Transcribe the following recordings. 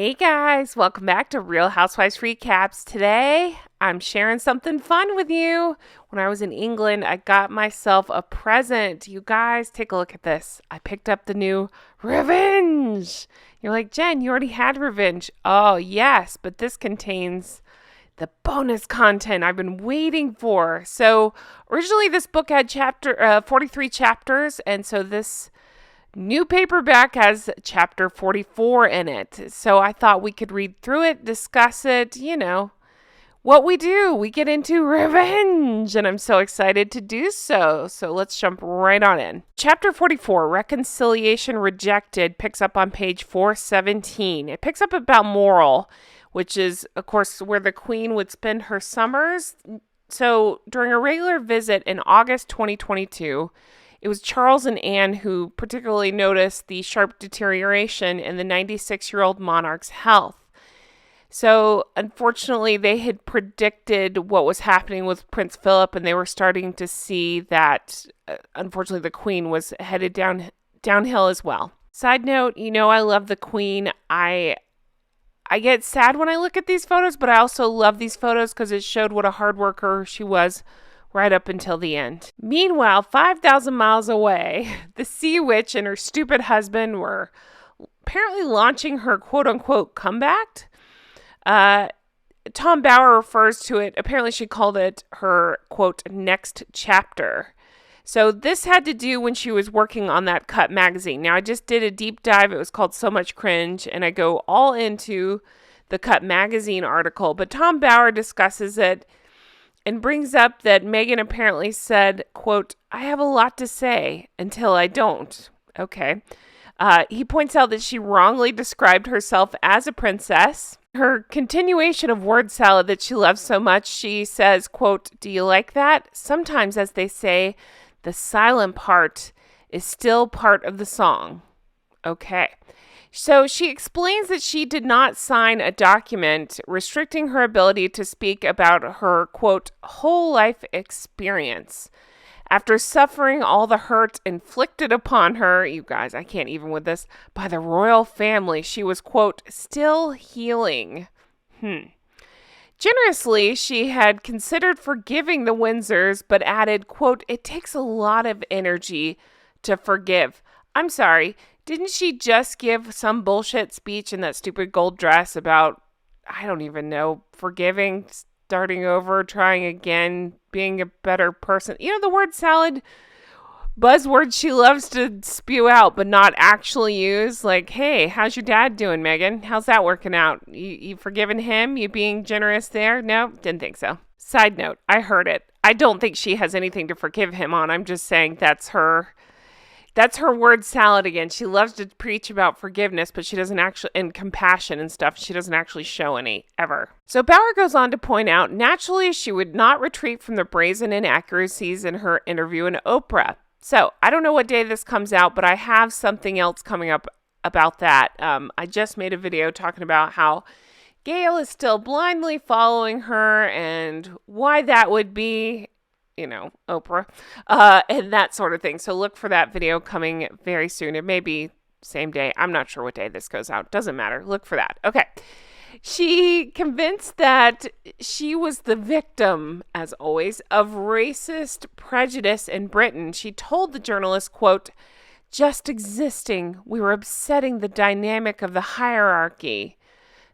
Hey guys, welcome back to Real Housewives Recaps. Today, I'm sharing something fun with you. When I was in England, I got myself a present. You guys, take a look at this. I picked up the new Revenge. You're like, Jen, you already had Revenge. Oh, yes, but this contains the bonus content I've been waiting for. So, originally this book had 43 chapters, and so this new paperback has chapter 44 in it. So I thought we could read through it, discuss it, what we do. We get into revenge, and I'm so excited to do so. So let's jump right on in. Chapter 44, Reconciliation Rejected, picks up on page 417. It picks up about moral, which is, of course, where the Queen would spend her summers. So during a regular visit in August 2022, it was Charles and Anne who particularly noticed the sharp deterioration in the 96-year-old monarch's health. So, unfortunately, they had predicted what was happening with Prince Philip, and they were starting to see that, unfortunately, the Queen was headed downhill as well. Side note, I love the Queen. I get sad when I look at these photos, but I also love these photos because it showed what a hard worker she was right up until the end. Meanwhile, 5,000 miles away, the Sea Witch and her stupid husband were apparently launching her quote-unquote comeback. Tom Bower refers to it, apparently she called it her, quote, next chapter. So this had to do when she was working on that Cut magazine. Now, I just did a deep dive. It was called So Much Cringe, and I go all into the Cut magazine article. But Tom Bower discusses it and brings up that Meghan apparently said, quote, I have a lot to say until I don't. Okay. He points out that she wrongly described herself as a princess. Her continuation of word salad that she loves so much, she says, quote, do you like that? Sometimes, as they say, the silent part is still part of the song. Okay. So she explains that she did not sign a document restricting her ability to speak about her, quote, whole life experience. After suffering all the hurt inflicted upon her, you guys, I can't even with this, by the royal family, she was, quote, still healing. Generously, she had considered forgiving the Windsors, but added, quote, it takes a lot of energy to forgive. I'm sorry, didn't she just give some bullshit speech in that stupid gold dress about, I don't even know, forgiving, starting over, trying again, being a better person? The word salad buzzword she loves to spew out, but not actually use. Like, hey, how's your dad doing, Meghan? How's that working out? You forgiven him? You being generous there? No, didn't think so. Side note, I heard it. I don't think she has anything to forgive him on. I'm just saying that's her word salad again. She loves to preach about forgiveness, but she doesn't actually, and compassion and stuff, she doesn't actually show any, ever. So Bower goes on to point out, naturally, she would not retreat from the brazen inaccuracies in her interview in Oprah. So I don't know what day this comes out, but I have something else coming up about that. I just made a video talking about how Gayle is still blindly following her and why that would be, Oprah, and that sort of thing. So look for that video coming very soon. It may be same day. I'm not sure what day this goes out. Doesn't matter. Look for that. Okay. She convinced that she was the victim, as always, of racist prejudice in Britain. She told the journalist, quote, just existing, we were upsetting the dynamic of the hierarchy.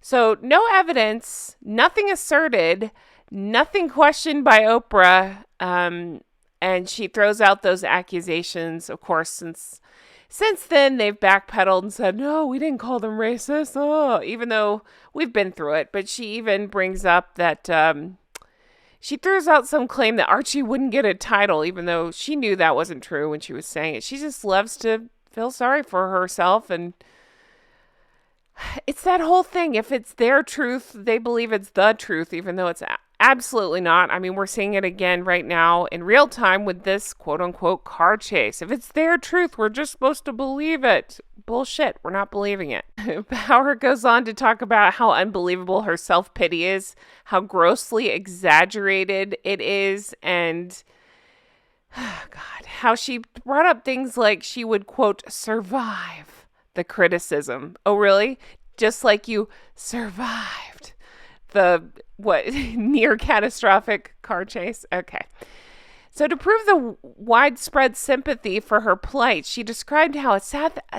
So no evidence, nothing asserted, nothing questioned by Oprah, and she throws out those accusations. Of course, since then, they've backpedaled and said, no, we didn't call them racist, even though we've been through it. But she even brings up that she throws out some claim that Archie wouldn't get a title, even though she knew that wasn't true when she was saying it. She just loves to feel sorry for herself, and it's that whole thing. If it's their truth, they believe it's the truth, even though it's absolutely not. I mean, we're seeing it again right now in real time with this quote-unquote car chase. If it's their truth, we're just supposed to believe it. Bullshit. We're not believing it. Power goes on to talk about how unbelievable her self-pity is, how grossly exaggerated it is, and God, how she brought up things like she would, quote, survive the criticism. Oh, really? just like you survived the near catastrophic car chase. Okay. So to prove the widespread sympathy for her plight, she described how a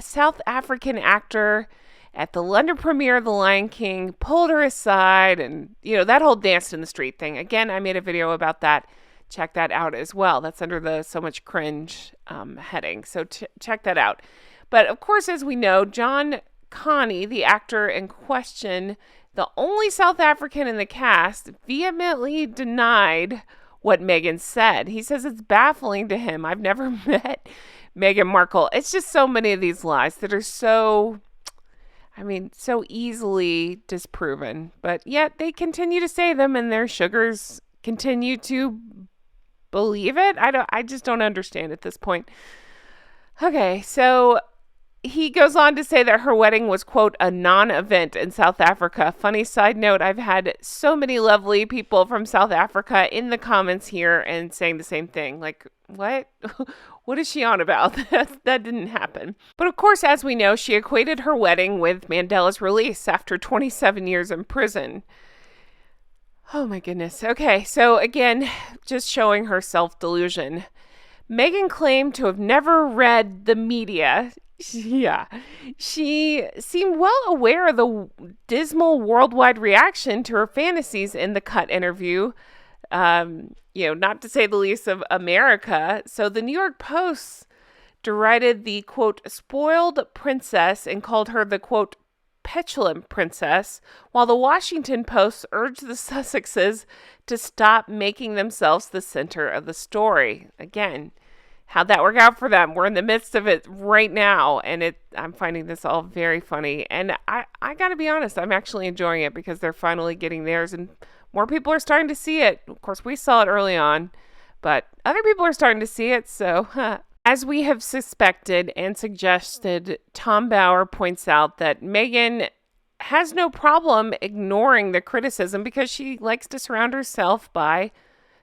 South African actor at the London premiere of The Lion King pulled her aside, and that whole dance in the street thing. Again, I made a video about that. Check that out as well. That's under the So Much Cringe heading. So check that out. But of course, as we know, John Connie, the actor in question, the only South African in the cast, vehemently denied what Meghan said. He says it's baffling to him. I've never met Meghan Markle. It's just so many of these lies that are so easily disproven. But yet they continue to say them, and their sugars continue to believe it. I just don't understand at this point. Okay, so he goes on to say that her wedding was, quote, a non-event in South Africa. Funny side note, I've had so many lovely people from South Africa in the comments here and saying the same thing. Like, what? What is she on about? That didn't happen. But of course, as we know, she equated her wedding with Mandela's release after 27 years in prison. Oh my goodness. Okay, so again, just showing her self-delusion. Meghan claimed to have never read the media. Yeah, she seemed well aware of the dismal worldwide reaction to her fantasies in the Cut interview, not to say the least of America. So the New York Post derided the, quote, spoiled princess and called her the, quote, petulant princess, while the Washington Post urged the Sussexes to stop making themselves the center of the story. Again, how'd that work out for them? We're in the midst of it right now, and I'm finding this all very funny. And I gotta be honest, I'm actually enjoying it because they're finally getting theirs, and more people are starting to see it. Of course, we saw it early on, but other people are starting to see it, so as we have suspected and suggested, Tom Bauer points out that Meghan has no problem ignoring the criticism because she likes to surround herself by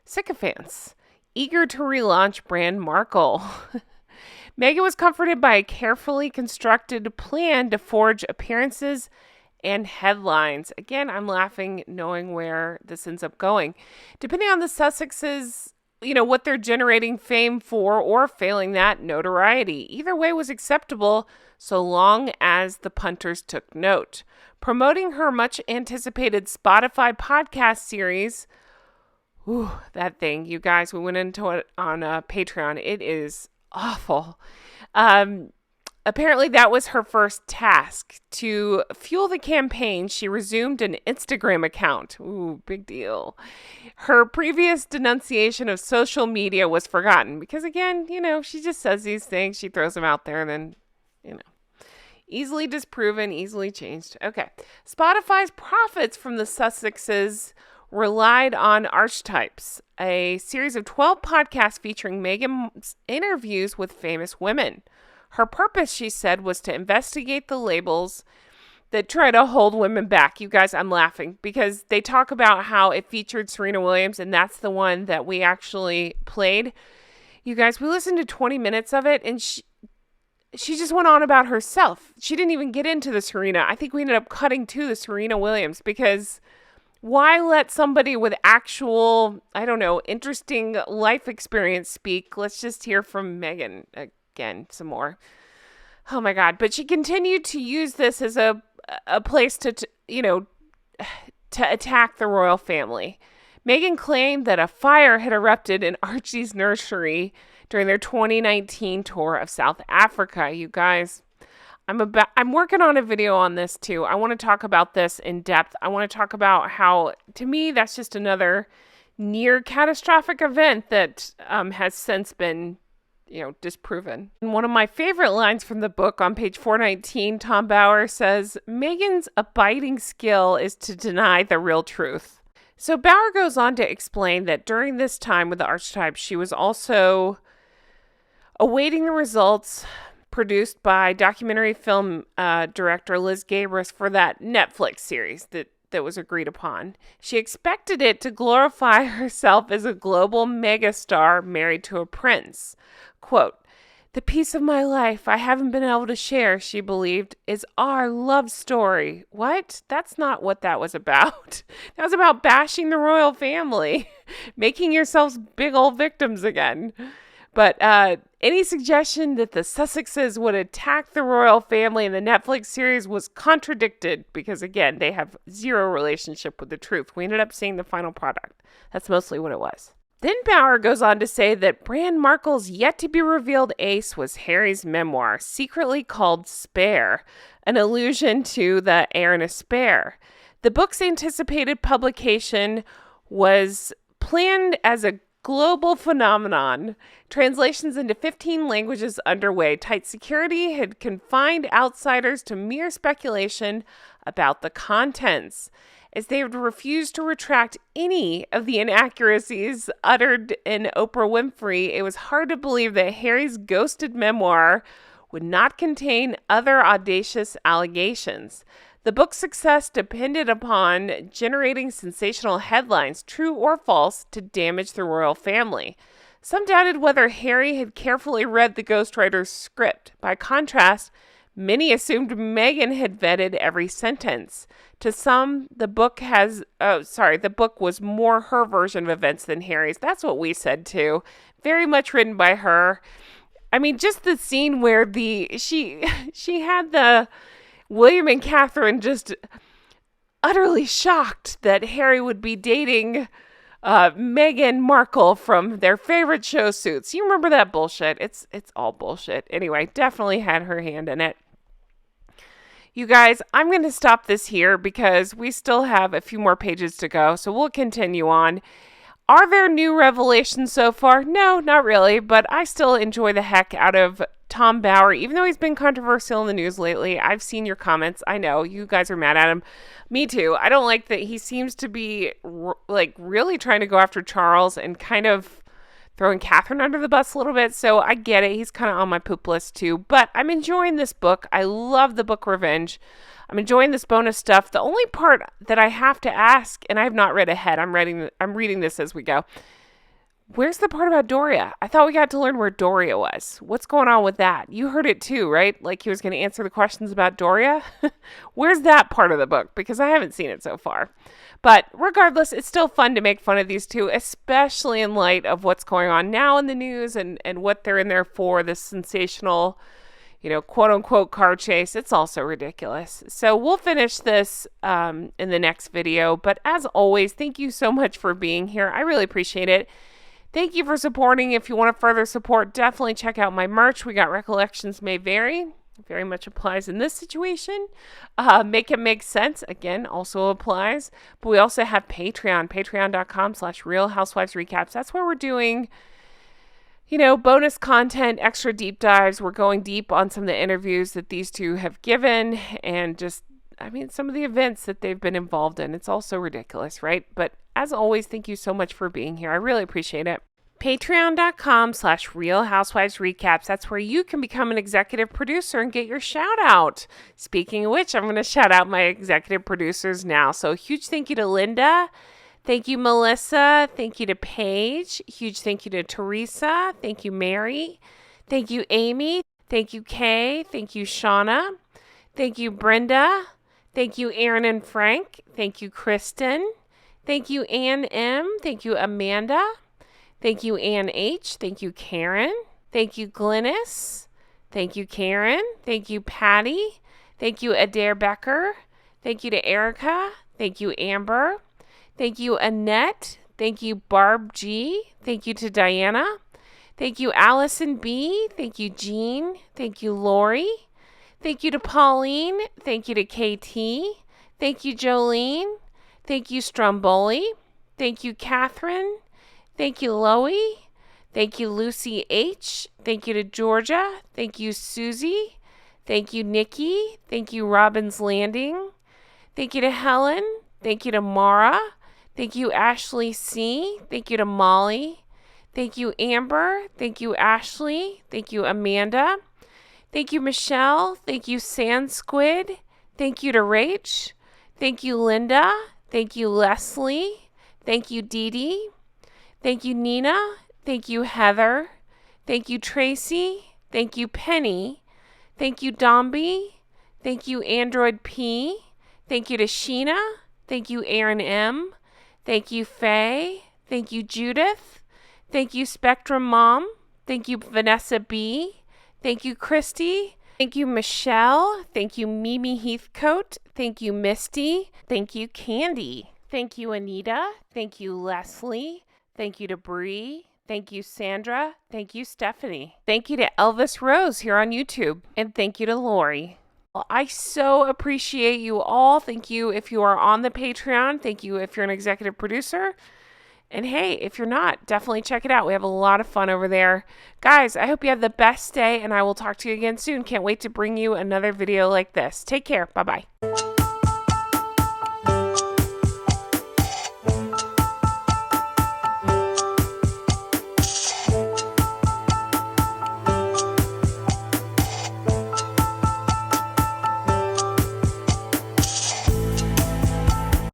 sycophants, eager to relaunch brand Markle. Meghan was comforted by a carefully constructed plan to forge appearances and headlines. Again, I'm laughing knowing where this ends up going. Depending on the Sussexes, what they're generating fame for or failing that, notoriety. Either way was acceptable so long as the punters took note. Promoting her much anticipated Spotify podcast series, that thing, you guys, we went into it on Patreon. It is awful. Apparently that was her first task. To fuel the campaign, she resumed an Instagram account. Ooh, big deal. Her previous denunciation of social media was forgotten because, again, she just says these things. She throws them out there and then, easily disproven, easily changed. Okay. Spotify's profits from the Sussexes relied on Archetypes, a series of 12 podcasts featuring Meghan's interviews with famous women. Her purpose, she said, was to investigate the labels that try to hold women back. You guys, I'm laughing because they talk about how it featured Serena Williams, and that's the one that we actually played. You guys, we listened to 20 minutes of it, and she just went on about herself. She didn't even get into the Serena. I think we ended up cutting to the Serena Williams because why let somebody with actual, interesting life experience speak? Let's just hear from Meghan again some more. Oh my God. But she continued to use this as a place to attack the royal family. Meghan claimed that a fire had erupted in Archie's nursery during their 2019 tour of South Africa. You guys, I'm working on a video on this too. I want to talk about this in depth. I want to talk about how, to me, that's just another near catastrophic event that has since been disproven. And one of my favorite lines from the book on page 419, Tom Bauer says, Meghan's abiding skill is to deny the real truth. So Bauer goes on to explain that during this time with the Archetypes, she was also awaiting the results produced by documentary film director Liz Gabris for that Netflix series that was agreed upon. She expected it to glorify herself as a global megastar married to a prince. Quote, The piece of my life I haven't been able to share, she believed, is our love story. What? That's not what that was about. That was about bashing the royal family, making yourselves big old victims again. But any suggestion that the Sussexes would attack the royal family in the Netflix series was contradicted because, again, they have zero relationship with the truth. We ended up seeing the final product. That's mostly what it was. Then Bauer goes on to say that Meghan Markle's yet-to-be-revealed ace was Harry's memoir, secretly called Spare, an allusion to the heir and a spare. The book's anticipated publication was planned as a global phenomenon. Translations into 15 languages underway. Tight security had confined outsiders to mere speculation about the contents, as they would refuse to retract any of the inaccuracies uttered in Oprah Winfrey. It was hard to believe that Harry's ghosted memoir would not contain other audacious allegations. The book's success depended upon generating sensational headlines, true or false, to damage the royal family. Some doubted whether Harry had carefully read the ghostwriter's script. By contrast, many assumed Meghan had vetted every sentence. To some, the book was more her version of events than Harry's. That's what we said too. Very much written by her. I mean, just the scene where she had the William and Catherine just utterly shocked that Harry would be dating Meghan Markle from their favorite show Suits. You remember that bullshit? It's all bullshit. Anyway, definitely had her hand in it. You guys, I'm going to stop this here because we still have a few more pages to go, so we'll continue on. Are there new revelations so far? No, not really, but I still enjoy the heck out of Tom Bauer, even though he's been controversial in the news lately. I've seen your comments. I know you guys are mad at him. Me too. I don't like that he seems to be really trying to go after Charles and kind of throwing Catherine under the bus a little bit. So I get it. He's kind of on my poop list too, but I'm enjoying this book. I love the book Revenge. I'm enjoying this bonus stuff. The only part that I have to ask, and I have not read ahead, I'm reading this as we go. Where's the part about Doria? I thought we got to learn where Doria was. What's going on with that? You heard it too, right? Like he was going to answer the questions about Doria. Where's that part of the book? Because I haven't seen it so far. But regardless, it's still fun to make fun of these two, especially in light of what's going on now in the news and what they're in there for, this sensational, quote unquote car chase. It's also ridiculous. So we'll finish this in the next video. But as always, thank you so much for being here. I really appreciate it. Thank you for supporting. If you want to further support, definitely check out my merch. We got Recollections May Vary. Very much applies in this situation. Make It Make Sense, again, also applies. But we also have Patreon, patreon.com/Real Housewives Recaps. That's where we're doing, bonus content, extra deep dives. We're going deep on some of the interviews that these two have given and some of the events that they've been involved in. It's also ridiculous, right? But as always, thank you so much for being here. I really appreciate it. Patreon.com/Real Housewives Recaps. That's where you can become an executive producer and get your shout out. Speaking of which, I'm going to shout out my executive producers now. So huge thank you to Linda. Thank you, Melissa. Thank you to Paige. Huge thank you to Teresa. Thank you, Mary. Thank you, Amy. Thank you, Kay. Thank you, Shauna. Thank you, Brenda. Thank you, Aaron and Frank. Thank you, Kristen. Thank you, Ann M. Thank you, Amanda. Thank you, Ann H. Thank you, Karen. Thank you, Glynis. Thank you, Karen. Thank you, Patty. Thank you, Adair Becker. Thank you to Erica. Thank you, Amber. Thank you, Annette. Thank you, Barb G. Thank you to Diana. Thank you, Allison B. Thank you, Jean. Thank you, Lori. Thank you to Pauline. Thank you to KT. Thank you, Jolene. Thank you, Stromboli. Thank you, Catherine. Thank you, Loie. Thank you, Lucy H. Thank you to Georgia. Thank you, Susie. Thank you, Nikki. Thank you, Robbins Landing. Thank you to Helen. Thank you to Mara. Thank you, Ashley C. Thank you to Molly. Thank you, Amber. Thank you, Ashley. Thank you, Amanda. Thank you, Michelle. Thank you, Sand Squid. Thank you to Rach. Thank you, Linda. Thank you, Leslie. Thank you, Dee Dee. Thank you, Nina. Thank you, Heather. Thank you, Tracy. Thank you, Penny. Thank you, Dombey. Thank you, Android P. Thank you to Sheena. Thank you, Aaron M. Thank you, Faye. Thank you, Judith. Thank you, Spectrum Mom. Thank you, Vanessa B. Thank you, Christy. Thank you, Michelle. Thank you, Mimi Heathcote. Thank you, Misty. Thank you, Candy. Thank you, Anita. Thank you, Leslie. Thank you to Bree. Thank you, Sandra. Thank you, Stephanie. Thank you to Elvis Rose here on YouTube. And thank you to Lori. Well, I so appreciate you all. Thank you if you are on the Patreon. Thank you if you're an executive producer. And hey, if you're not, definitely check it out. We have a lot of fun over there. Guys, I hope you have the best day, and I will talk to you again soon. Can't wait to bring you another video like this. Take care. Bye-bye.